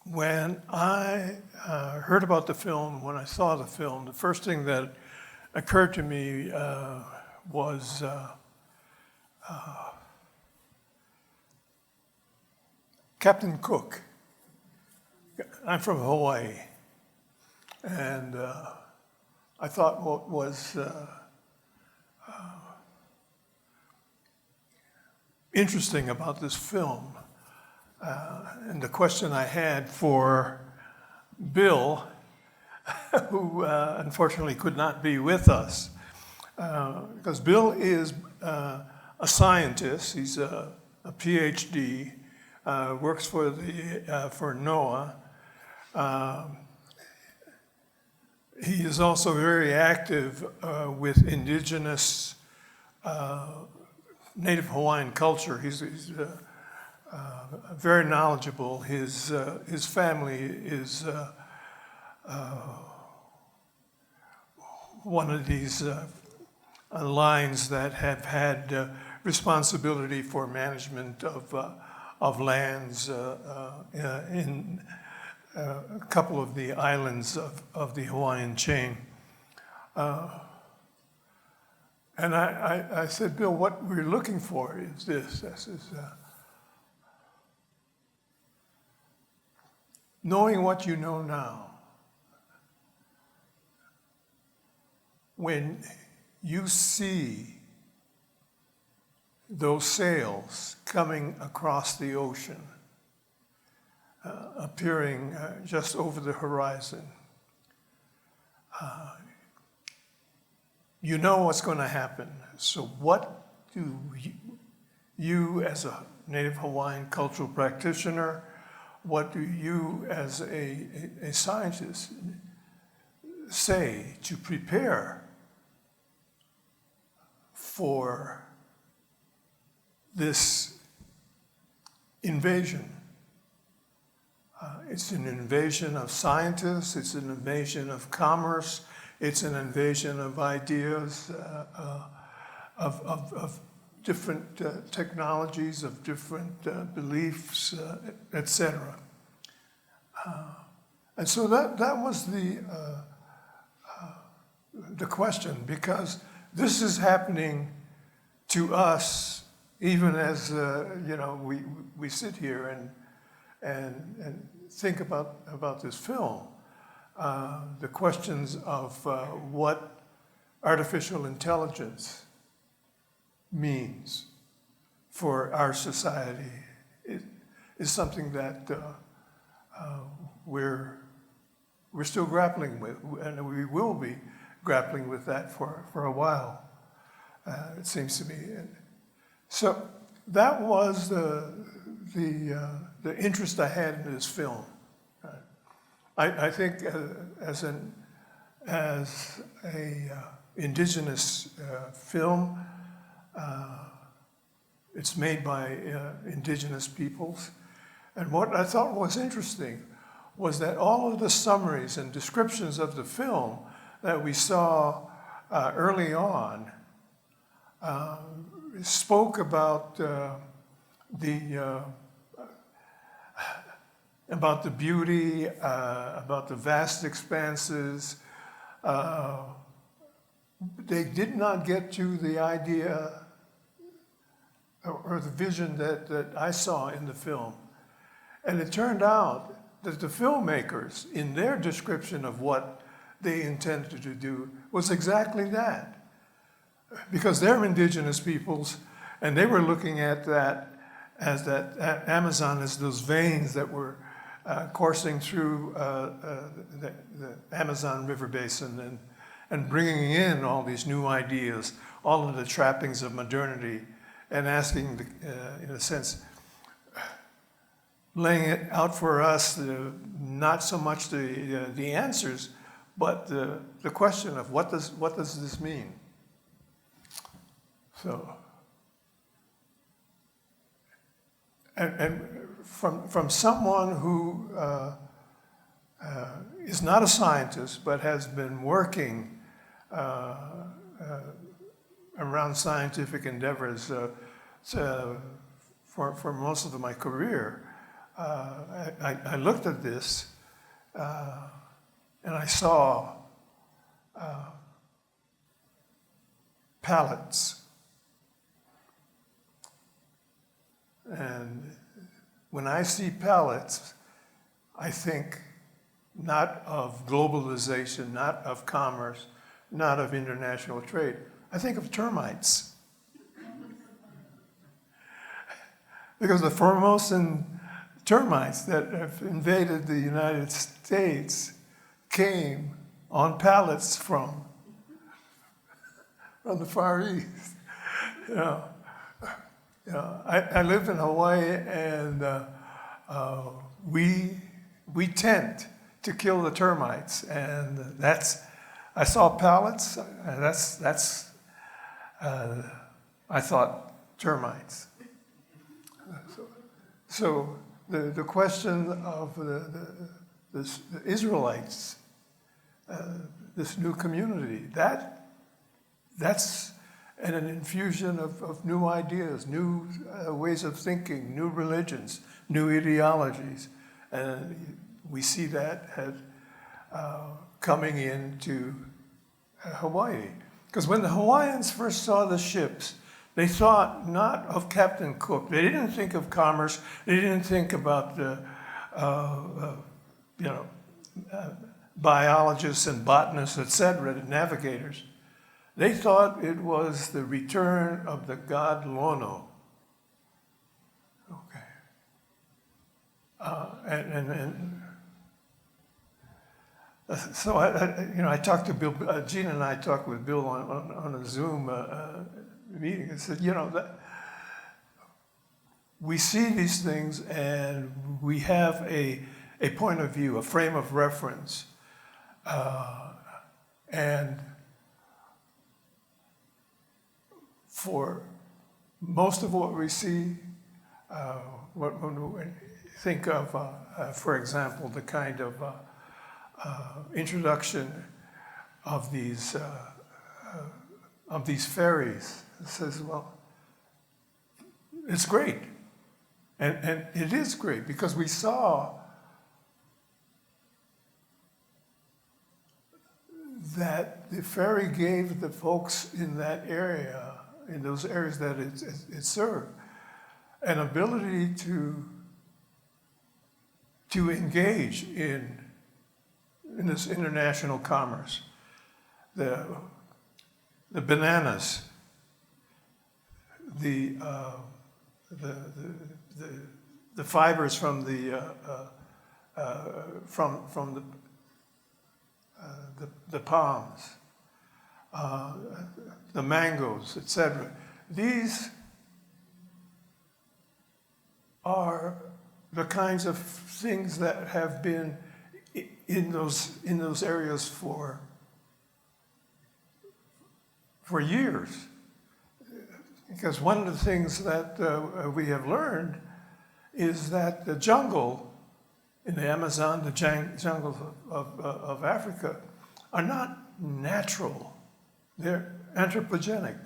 When I heard about the film, when I saw the film, the first thing that occurred to me was Captain Cook. I'm from Hawaii, and I thought what was interesting about this film, and the question I had for Bill, who unfortunately could not be with us, because Bill is a scientist. He's a PhD, works for NOAA. He is also very active with indigenous Native Hawaiian culture. He's very knowledgeable. His family is one of these lines that have had responsibility for management of lands in a couple of the islands of the Hawaiian chain. And I said, Bill, what we're looking for is this. This is knowing what you know now. When you see those sails coming across the ocean, appearing just over the horizon, you know what's going to happen. So what do you as a Native Hawaiian cultural practitioner, what do you as a scientist say to prepare for this invasion? It's an invasion of scientists, it's an invasion of commerce, it's an invasion of ideas, of different technologies, of different beliefs, etc. And so that was the question, because this is happening to us even as we sit here and think about this film. The questions of what artificial intelligence means for our society is something that we're still grappling with, and we will be grappling with that for a while, it seems to me. So that was the interest I had in this film. I think as a indigenous film, it's made by indigenous peoples. And what I thought was interesting was that all of the summaries and descriptions of the film that we saw early on spoke about the beauty, about the vast expanses. They did not get to the idea or the vision that I saw in the film. And it turned out that the filmmakers, in their description of what they intended to do, was exactly that. Because they're indigenous peoples, and they were looking at that as that Amazon as those veins that were coursing through the Amazon River Basin and bringing in all these new ideas, all of the trappings of modernity, and asking, in a sense, laying it out for us, not so much the answers, but the question of what does this mean? So, and from someone who is not a scientist but has been working around scientific endeavors for most of my career, I looked at this and I saw pallets. And when I see pallets, I think not of globalization, not of commerce, not of international trade. I think of termites. Because the Formosan termites that have invaded the United States came on pallets from the Far East. I live in Hawaii, and we tent to kill the termites, and I saw pallets, and I thought termites. So the question of the Israelites, this new community, that's an infusion of new ideas, new ways of thinking, new religions, new ideologies. And we see that coming into Hawaii. Because when the Hawaiians first saw the ships, they thought not of Captain Cook. They didn't think of commerce. They didn't think about biologists and botanists, etc., navigators. They thought it was the return of the god Lono. Okay. So I talked to Bill. Gina and I talked with Bill on a Zoom meeting. I said, that we see these things and we have a point of view, a frame of reference, and for most of what we see, when we think of, for example, the kind of introduction of these ferries, it says, well, it's great, and it is great because we saw that the ferry gave the folks in that area, in those areas that it served, an ability to engage in this international commerce. The bananas, the fibers from the palms, the mangoes, etc. These are the kinds of things that have been in those areas for years. Because one of the things that we have learned is that the jungle in the Amazon, the jungles of Africa, are not natural. They're anthropogenic.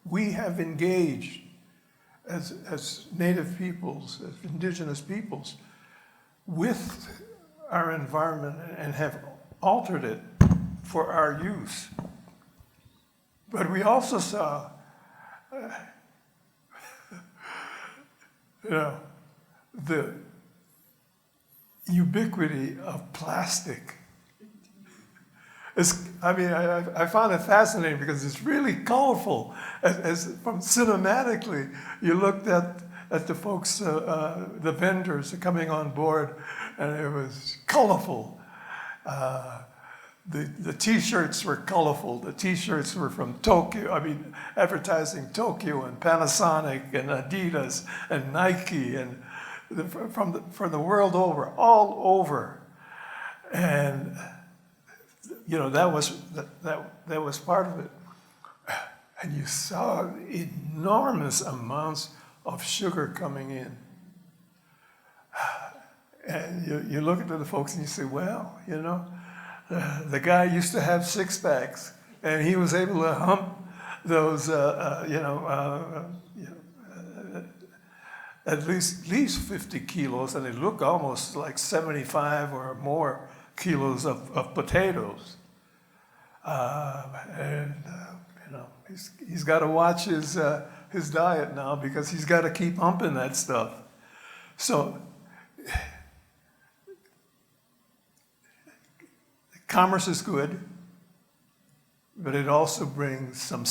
We have engaged as native peoples, as indigenous peoples, with our environment and have altered it for our use. But we also saw, the ubiquity of plastic. I found it fascinating because it's really colorful. From cinematically, you looked at the folks, the vendors coming on board, and it was colorful. The T-shirts were colorful. The T-shirts were from Tokyo. Advertising Tokyo and Panasonic and Adidas and Nike and from the world over, all over, and that was part of it. And you saw enormous amounts of sugar coming in. And you look at the folks and you say, well, the guy used to have six packs, and he was able to hump those, at least 50 kilos, and they look almost like 75 or more kilos of potatoes. You know, he's got to watch his diet now because he's got to keep humping that stuff. So commerce is good, but it also brings some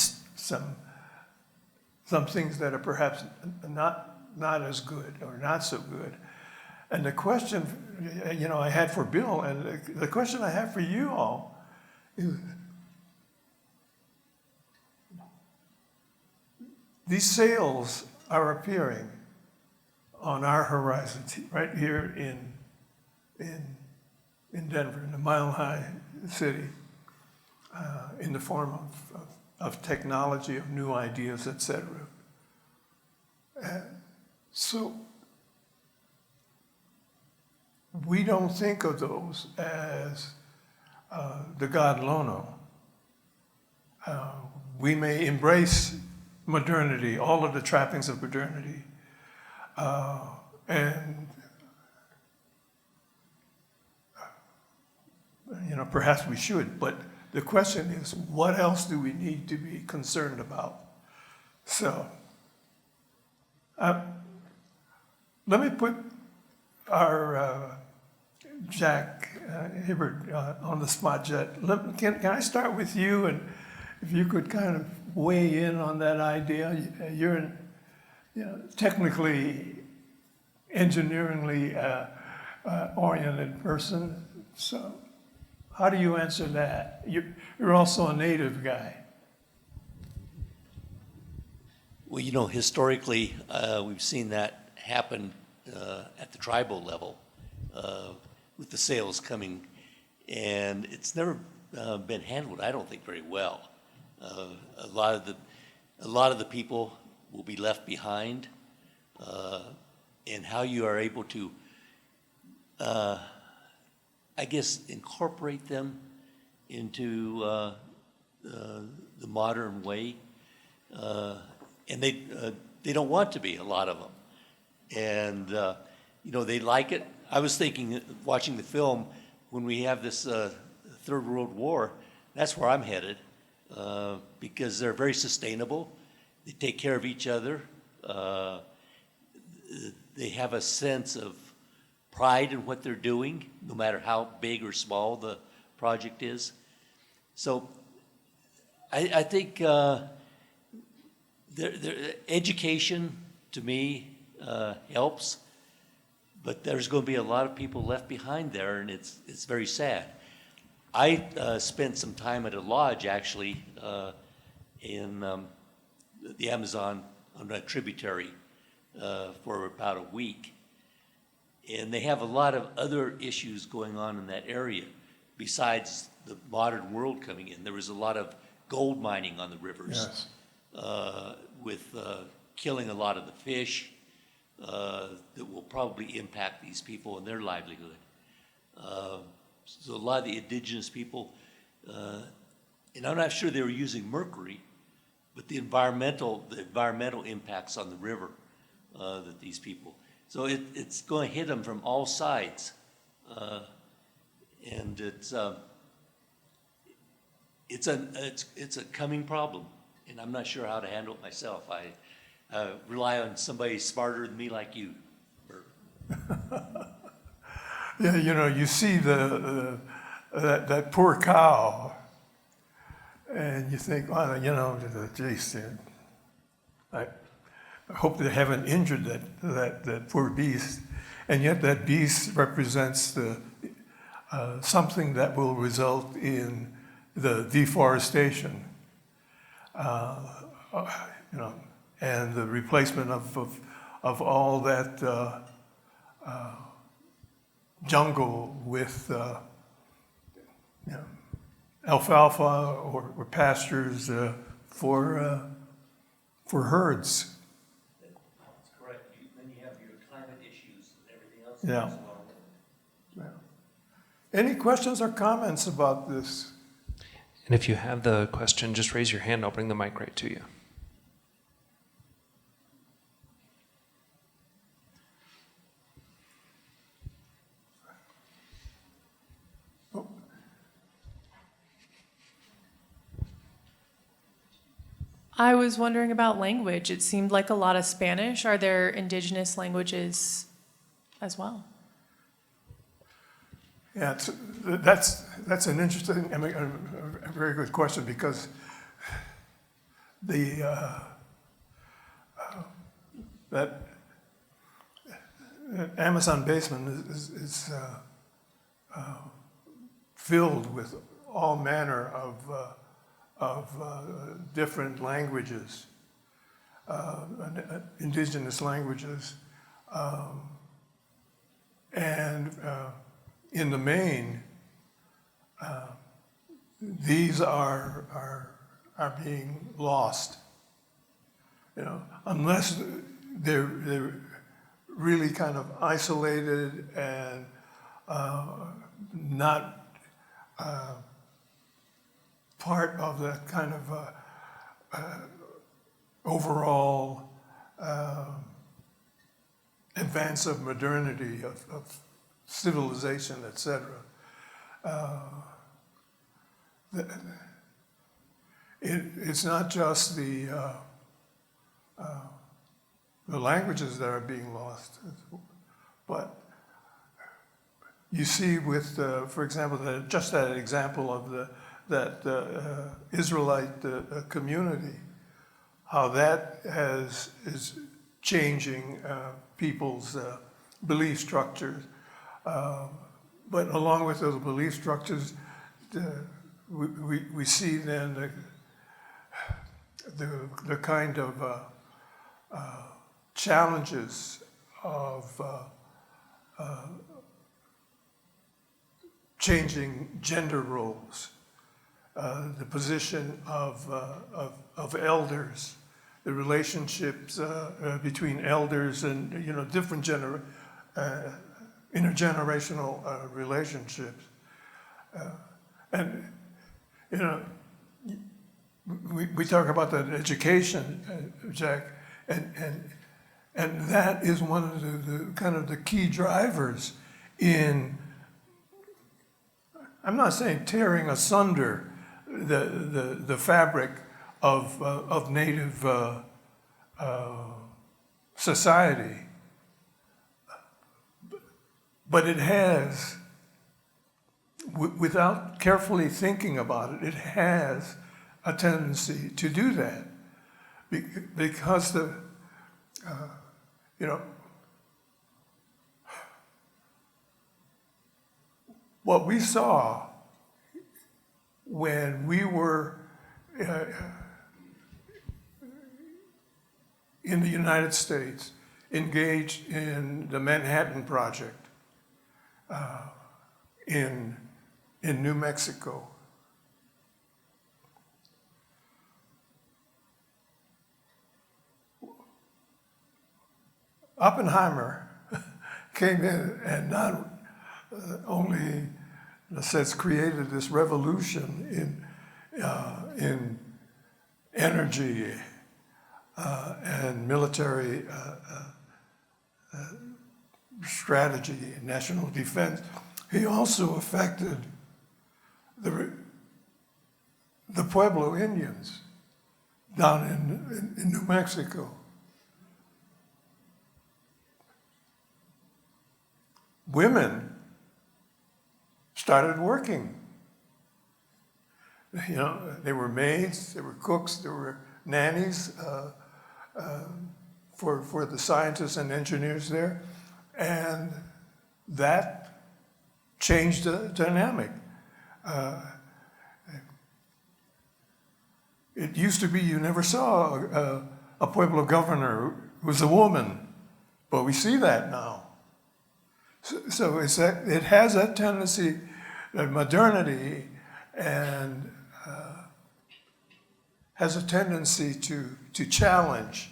things that are perhaps not as good or not so good. And the question, you know, I had for Bill, and the question I have for you all is, these sails are appearing on our horizon, right here in Denver, in the Mile High City, in the form of technology, of new ideas, etc. So we don't think of those as the God Lono. We may embrace modernity, all of the trappings of modernity, and you know, perhaps we should, but the question is, what else do we need to be concerned about? So, let me put our Jack Hibbert on the spot, Jet. Can I start with you, and if you could kind of weigh in on that idea? You're an, you know, technically, engineeringly oriented person, so how do you answer that? You're also a native guy. Well, you know, historically, we've seen that happen at the tribal level with the sales coming, and it's never been handled, I don't think, very well. A lot of the people will be left behind, and how you are able to, I guess, incorporate them into the modern way, and they don't want to be, a lot of them, and you know, they like it. I was thinking, watching the film, when we have this Third World War, that's where I'm headed, because they're very sustainable. They take care of each other. They have a sense of pride in what they're doing, no matter how big or small the project is. So I think education, to me, helps, but there's going to be a lot of people left behind there, and it's very sad. I spent some time at a lodge, actually, in the Amazon, on a tributary, for about a week. And they have a lot of other issues going on in that area besides the modern world coming in. There was a lot of gold mining on the rivers, yes, with killing a lot of the fish that will probably impact these people and their livelihood. So a lot of the indigenous people, and I'm not sure they were using mercury, but the environmental impacts on the river that these people. So it's going to hit them from all sides, and it's a coming problem, and I'm not sure how to handle it myself. I rely on somebody smarter than me, like you. Yeah, you know, you see that poor cow, and you think, well, you know, geez, I hope they haven't injured that poor beast, and yet that beast represents something that will result in the deforestation, you know, and the replacement of all that jungle with you know, alfalfa or pastures for herds. That's correct. Then you have your climate issues and everything else. Yeah. Yeah. Any questions or comments about this? And if you have the question, just raise your hand. I'll bring the mic right to you. I was wondering about language. It seemed like a lot of Spanish. Are there indigenous languages as well? Yeah, that's an interesting, I mean, a very good question, because the that Amazon basement is filled with all manner of different languages, indigenous languages, and in the main, these are being lost. You know, unless they're really kind of isolated and not part of the kind of overall advance of modernity, of civilization, etc. It's not just the languages that are being lost, but you see with, for example, just that example of that Israelite community, how that is changing people's belief structures. But along with those belief structures, we see then the kind of challenges of changing gender roles, the position of elders, the relationships between elders and, you know, different intergenerational relationships. And, you know, we talk about that education, Jack, and that is one of the kind of the key drivers in, I'm not saying tearing asunder the fabric of Native society, but it has, without carefully thinking about it, it has a tendency to do that, because you know, what we saw when we were in the United States, engaged in the Manhattan Project in New Mexico. Oppenheimer came in and not only, in a sense, created this revolution in energy and military strategy and national defense, he also affected the Pueblo Indians down in New Mexico. Women started working. You know, they were maids, they were cooks, they were nannies for the scientists and engineers there, and that changed the dynamic. It used to be you never saw a Pueblo governor who was a woman, but we see that now. So it's that, it has that tendency, that modernity, and has a tendency to challenge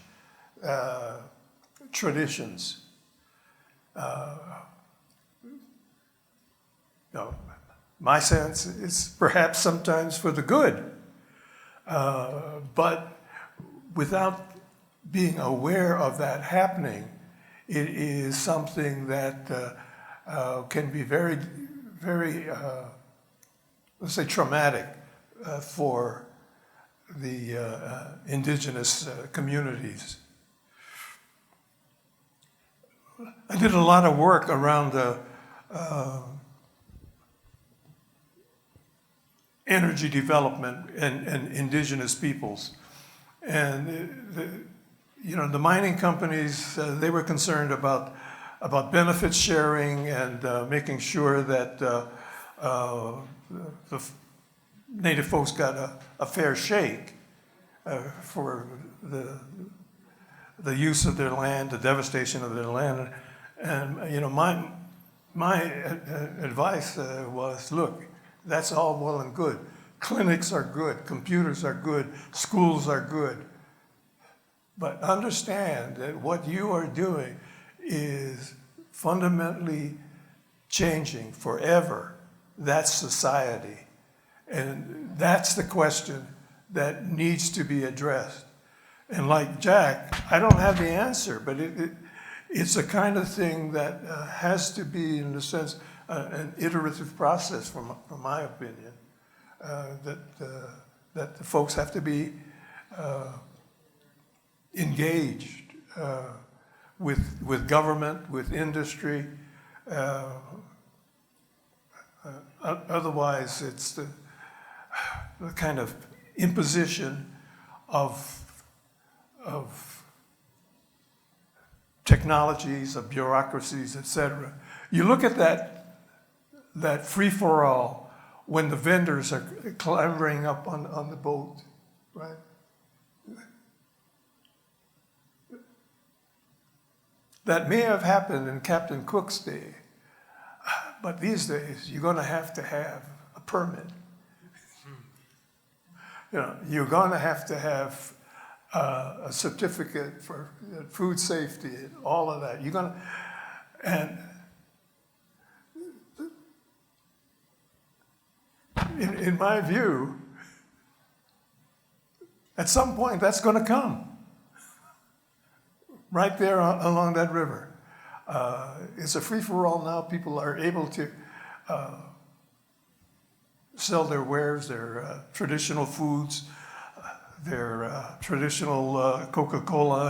traditions. No, my sense is perhaps sometimes for the good, but without being aware of that happening, it is something that can be very, very, let's say, traumatic for indigenous communities. I did a lot of work around energy development and indigenous peoples. And the mining companies, they were concerned about benefit sharing and making sure that the native folks got a fair shake for the use of their land, the devastation of their land. And my advice was, look, that's all well and good. Clinics are good, computers are good, schools are good. But understand that what you are doing is fundamentally changing forever that society. And that's the question that needs to be addressed. And like Jack, I don't have the answer, but it's a kind of thing that has to be, in a sense, an iterative process, from my opinion, that the folks have to be engaged with government, with industry. Otherwise, it's the kind of imposition of technologies, of bureaucracies, etc. You look at that free-for-all when the vendors are clambering up on the boat, right? That may have happened in Captain Cook's day, but these days you're going to have a permit. You're going to have a certificate for food safety and all of that. And in my view, at some point that's going to come. Right there along that river. It's a free-for-all now. People are able to sell their wares, their traditional foods, their traditional Coca-Cola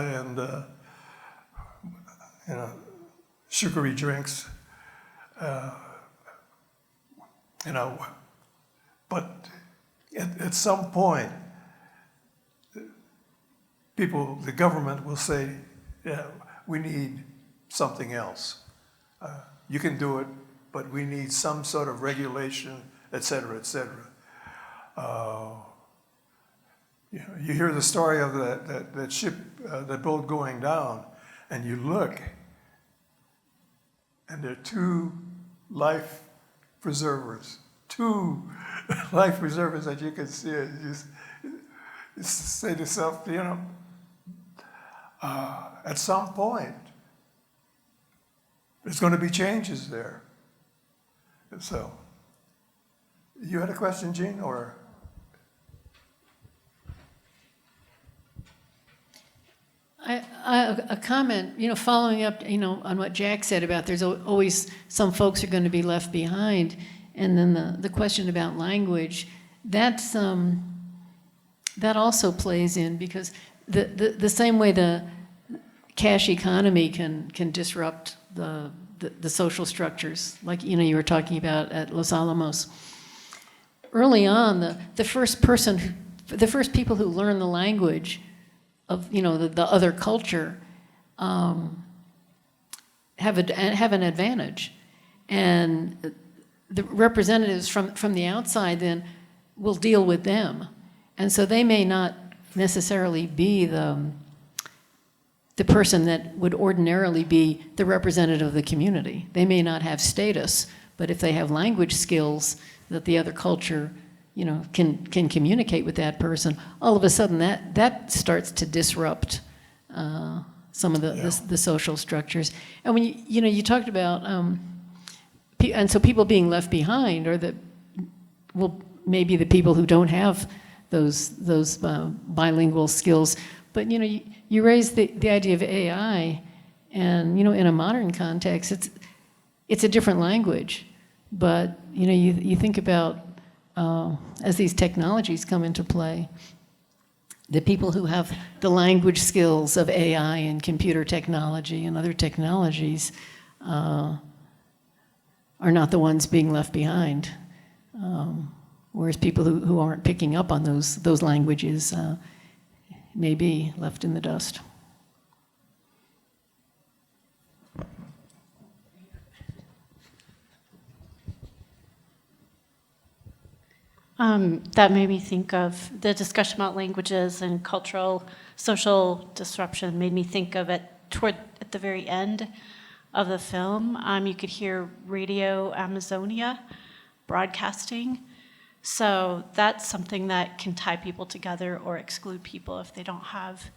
and sugary drinks. But at some point, the government will say, yeah, we need something else. You can do it, but we need some sort of regulation, et cetera, et cetera. You hear the story of that ship, that boat going down, and you look, and there are two life preservers that you can see. You say to yourself, at some point, there's going to be changes there. So, you had a question, Jean, or? A comment, following up, on what Jack said about there's always some folks are going to be left behind, and then the question about language, that also plays in, because the same way the cash economy can disrupt the social structures, like you were talking about at Los Alamos. Early on, the first people who learn the language of the other culture have an advantage, and the representatives from the outside then will deal with them, and so they may not necessarily be the person that would ordinarily be the representative of the community. They may not have status, but if they have language skills that the other culture can communicate with that person, all of a sudden that starts to disrupt some of the social structures. And when you talked about and so people being left behind are maybe the people who don't have those bilingual skills. But you raised the idea of AI, and in a modern context, it's a different language. But you think about as these technologies come into play, the people who have the language skills of AI and computer technology and other technologies are not the ones being left behind. Whereas people who aren't picking up on those languages may be left in the dust. That made me think of the discussion about languages and cultural, social disruption made me think of it at the very end of the film. You could hear Radio Amazonia broadcasting. So that's something that can tie people together or exclude people if they don't have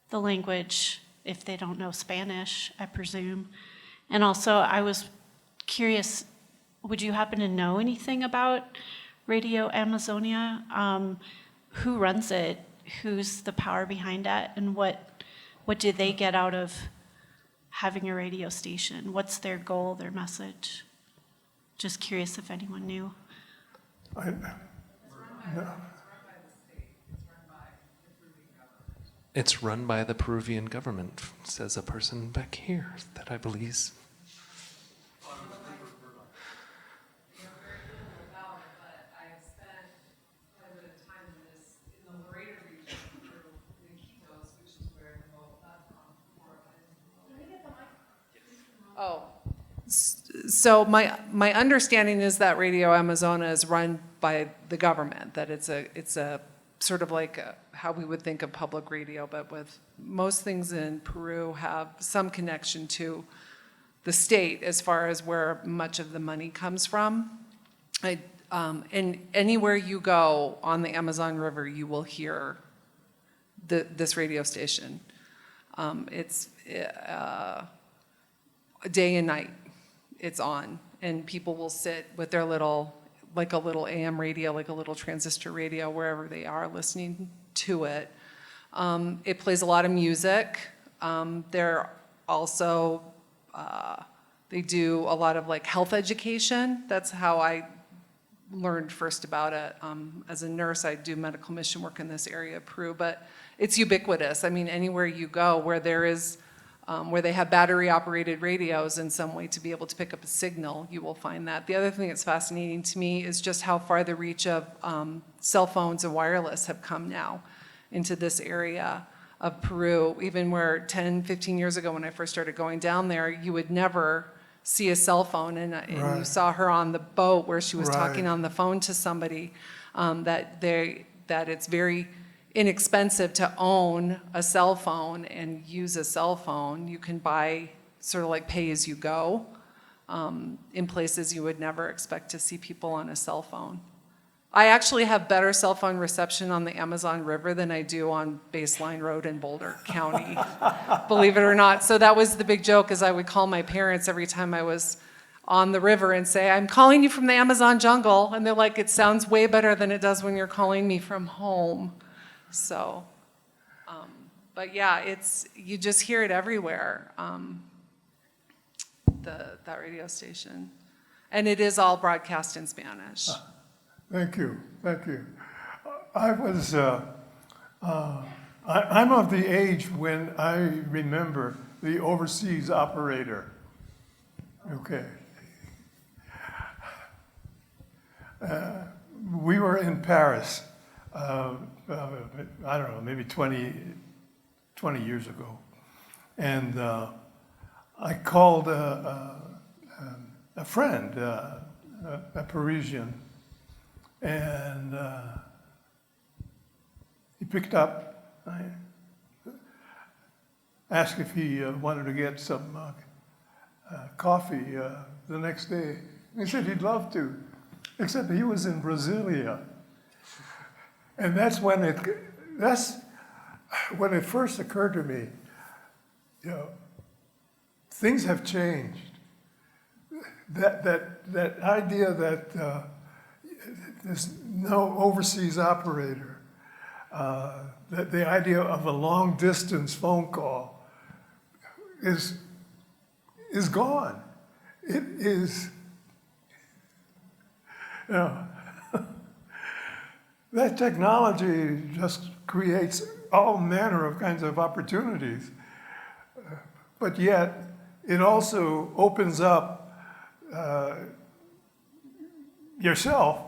the language, if they don't know Spanish, I presume. And also, I was curious, would you happen to know anything about Radio Amazonia? Who runs it? Who's the power behind it? And what did they get out of having a radio station? What's their goal, their message? Just curious if anyone knew. It's run by the Peruvian government, says a person back here that I believe. Oh, so my understanding is that Radio Amazonia is run by the government, that it's a sort of like how we would think of public radio, but with most things in Peru have some connection to the state as far as where much of the money comes from. And anywhere you go on the Amazon River, you will hear this radio station. It's day and night, it's on, and people will sit with their little AM radio, like a little transistor radio, wherever they are listening to it. It plays a lot of music. They're also, they do a lot of like health education. That's how I learned first about it. As a nurse, I do medical mission work in this area of Peru, but it's ubiquitous. I mean, anywhere you go where there is, where they have battery-operated radios in some way to be able to pick up a signal, you will find that. The other thing that's fascinating to me is just how far the reach of cell phones and wireless have come now into this area of Peru. Even where 10, 15 years ago when I first started going down there, you would never see a cell phone, and Right. you saw her on the boat where she was Right. talking on the phone to somebody, that it's very inexpensive to own a cell phone and use a cell phone. You can buy sort of like pay as you go in places you would never expect to see people on a cell phone. I actually have better cell phone reception on the Amazon River than I do on Baseline Road in Boulder County, believe it or not. So that was the big joke, is I would call my parents every time I was on the river and say, I'm calling you from the Amazon jungle. And they're like, it sounds way better than it does when you're calling me from home. So, but yeah, you just hear it everywhere, that radio station. And it is all broadcast in Spanish. Thank you, thank you. I was, I'm of the age when I remember the overseas operator. Okay. We were in Paris, I don't know, maybe 20 years ago. And I called a friend, a Parisian, and he picked up. I asked if he wanted to get some coffee the next day. He said he'd love to, except he was in Brasilia. And that's when it first occurred to me, you know, things have changed. That idea that there's no overseas operator, that the idea of a long distance phone call is gone. It is, you know, that technology just creates all manner of kinds of opportunities. But yet, it also opens up yourself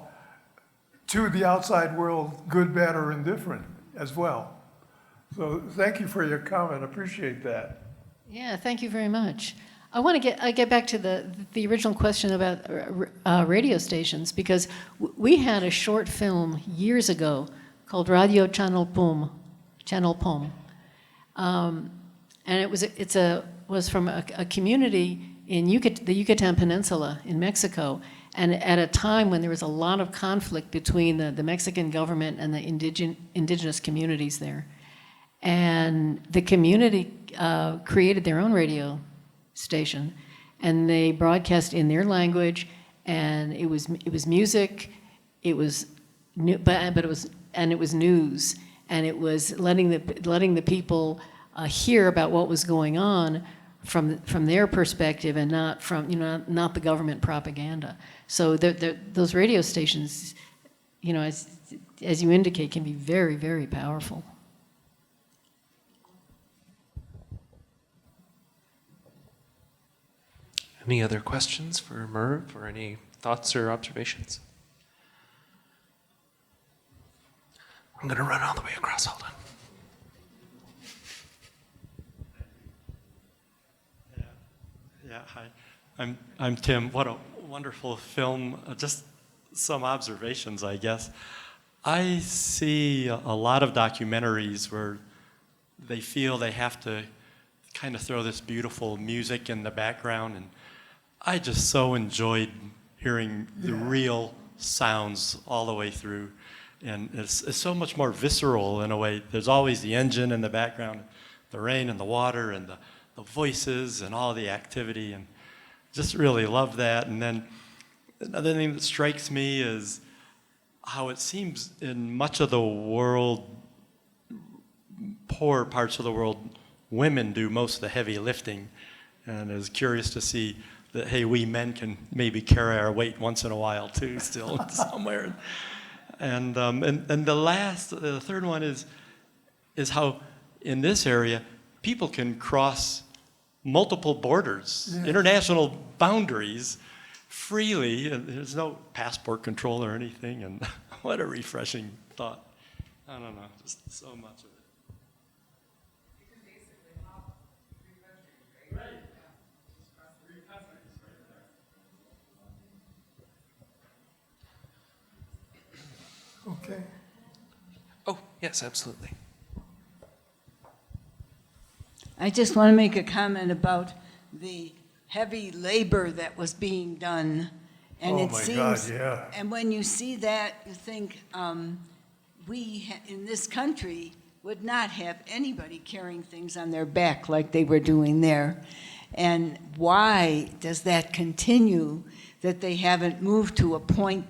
to the outside world, good, bad, or indifferent as well. So thank you for your comment. Appreciate that. Yeah, thank you very much. I want to get back to the original question about radio stations, because we had a short film years ago called Radio Channel Pum, and it was from a community in the Yucatan Peninsula in Mexico, and at a time when there was a lot of conflict between the Mexican government and the indigenous communities there. And the community created their own radio station, and they broadcast in their language, and it was music, it was new, but it was news, and it was letting the people hear about what was going on from their perspective, and not from not the government propaganda. So those radio stations, as you indicate, can be very, very powerful. Any other questions for Merv, or any thoughts or observations? I'm going to run all the way across. Hold on. Yeah, hi. I'm Tim. What a wonderful film. Just some observations, I guess. I see a lot of documentaries where they feel they have to kind of throw this beautiful music in the background, and I just so enjoyed hearing the real sounds all the way through. And it's so much more visceral in a way. There's always the engine in the background, the rain and the water and the voices and all the activity, and just really love that. And then another thing that strikes me is how it seems in much of the world, poor parts of the world, women do most of the heavy lifting. And I was curious to see that, hey, we men can maybe carry our weight once in a while too, still somewhere. And the third one is how in this area people can cross multiple borders, international boundaries freely, and there's no passport control or anything. And what a refreshing thought! I don't know, just so much of it. Okay. Oh, yes, absolutely. I just want to make a comment about the heavy labor that was being done. And Oh it my seems, God, yeah. And when you see that, you think in this country would not have anybody carrying things on their back like they were doing there. And why does that continue, that they haven't moved to a point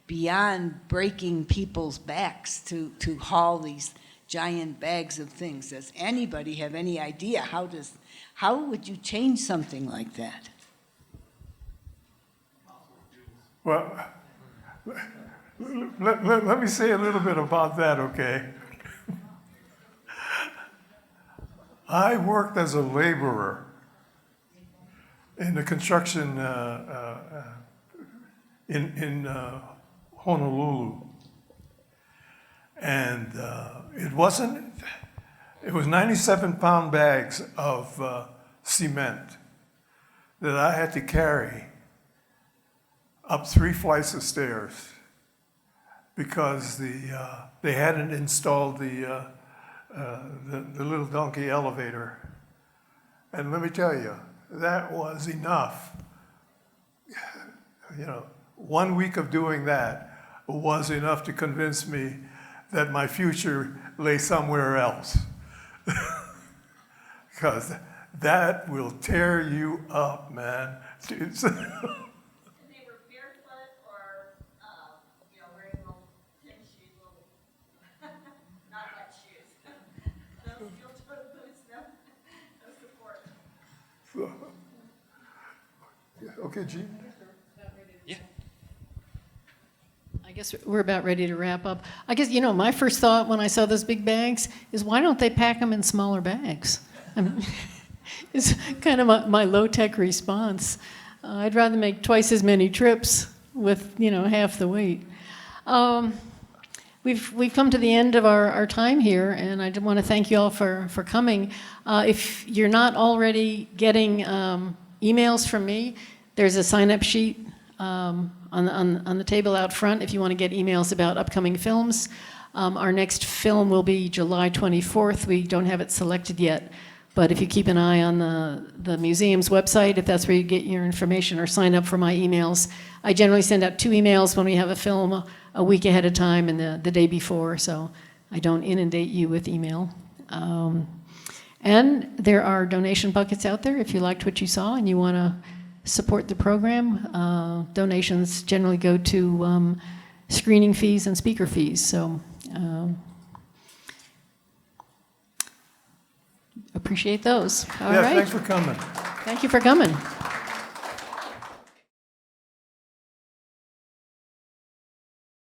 beyond breaking people's backs to haul these giant bags of things? Does anybody have any idea how would you change something like that? Well, let me say a little bit about that, okay? I worked as a laborer in the construction in Honolulu. And it was 97-pound bags of cement that I had to carry up 3 flights of stairs because they hadn't installed the little donkey elevator. And let me tell you, that was enough. 1 week of doing that was enough to convince me that my future lay somewhere else. Because that will tear you up, man. And they were barefoot or, wearing little tennis shoes, not wet shoes. No steel-toed boots, no support. Okay, Gene? guess we're about ready to wrap up. I guess, my first thought when I saw those big bags is why don't they pack them in smaller bags? I mean, it's kind of my low-tech response. I'd rather make twice as many trips with, half the weight. We've come to the end of our time here, and I want to thank you all for coming. If you're not already getting emails from me, there's a sign-up sheet on the table out front if you want to get emails about upcoming films. Our next film will be July 24th. We don't have it selected yet, but if you keep an eye on the museum's website, if that's where you get your information, or sign up for my emails. I generally send out 2 emails when we have a film a week ahead of time and the day before, so I don't inundate you with email. And there are donation buckets out there if you liked what you saw and you want to support the program. Donations generally go to screening fees and speaker fees, so appreciate those. All right. Thanks for coming. Thank you for coming.